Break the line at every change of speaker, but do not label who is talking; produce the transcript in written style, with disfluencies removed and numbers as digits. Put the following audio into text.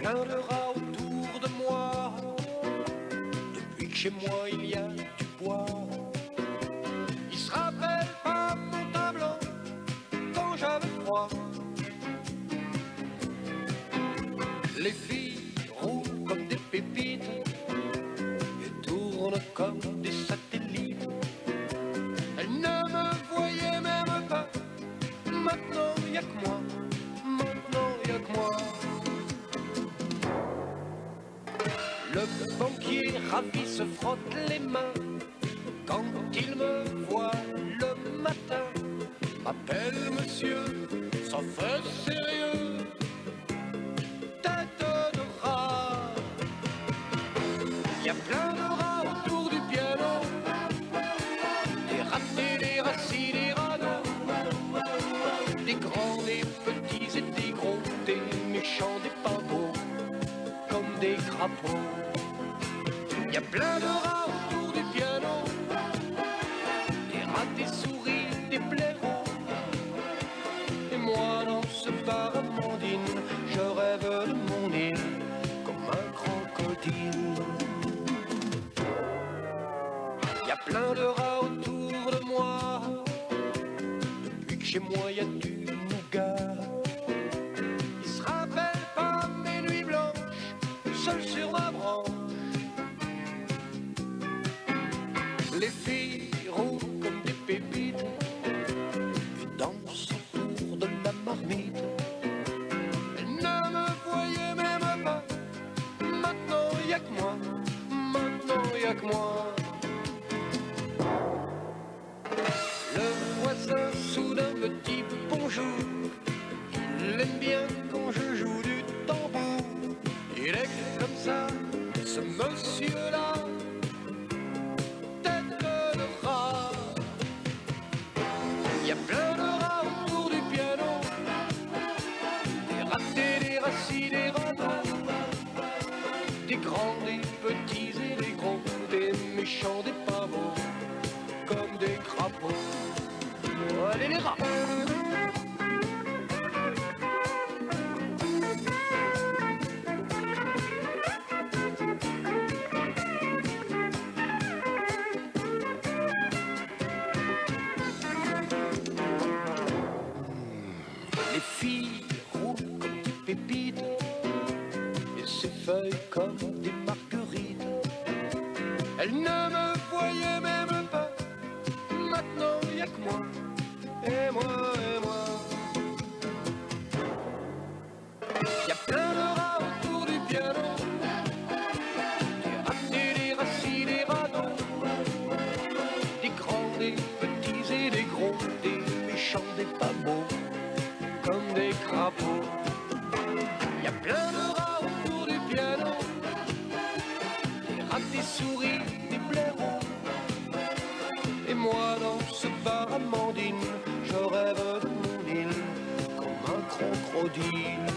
plein de rats autour de moi. Depuis que chez moi il y a du bois. Ils se rappellent pas mon tableau quand j'avais froid. Les filles roulent comme des pépites et tournent comme des satellites. Elles ne me voyaient même pas. Maintenant y a que moi. Maintenant y a que moi. Le banquier ravi se frotte les mains quand il me voit le matin. M'appelle monsieur, ça fait sérieux. Tête de rat. Y a plein de rats autour du piano. Des ratés, des rassis, des radeaux. Des grands, des petits et des gros. Des méchants, des pas beaux. Comme des crapauds. Y a plein de rats autour du piano. Des rats, des souris, des blaireaux. Et moi dans ce bar à Mandine, je rêve de mon île comme un crocodile. Y a plein de rats autour de moi. Depuis que chez moi y a du nougat. Ils se rappellent pas mes nuits blanches, seul sur ma branche. Les filles roulent comme des pépites et dansent autour de la marmite. Elles ne me voyaient même pas. Maintenant y a que moi. Maintenant y a que moi. Le voisin soudain me dit bonjour. Il aime bien quand je joue du tambour. Il est comme ça, ce monsieur-là. Y a plein de rats autour du piano. Des ratés, des rassis, des radeaux. Des grands, des petits et des gros. Des méchants, des pas beaux. Comme des crapauds. Allez les rats. Les filles roulent comme des pépites et s'effeuillent comme des marguerites. Elles ne me voyaient même pas. Maintenant y a que moi. Et moi, et moi. Y a plein de rats autour du piano. Des ratés, des rassis, des radeaux. Des grands, des petits et des gros. Des méchants, des pas beaux. Comme des crapauds. Y a plein de rats autour du piano. Des rats, des souris, des blaireaux. Et moi dans ce bar à Mandine, je rêve de mon île comme un crocodile.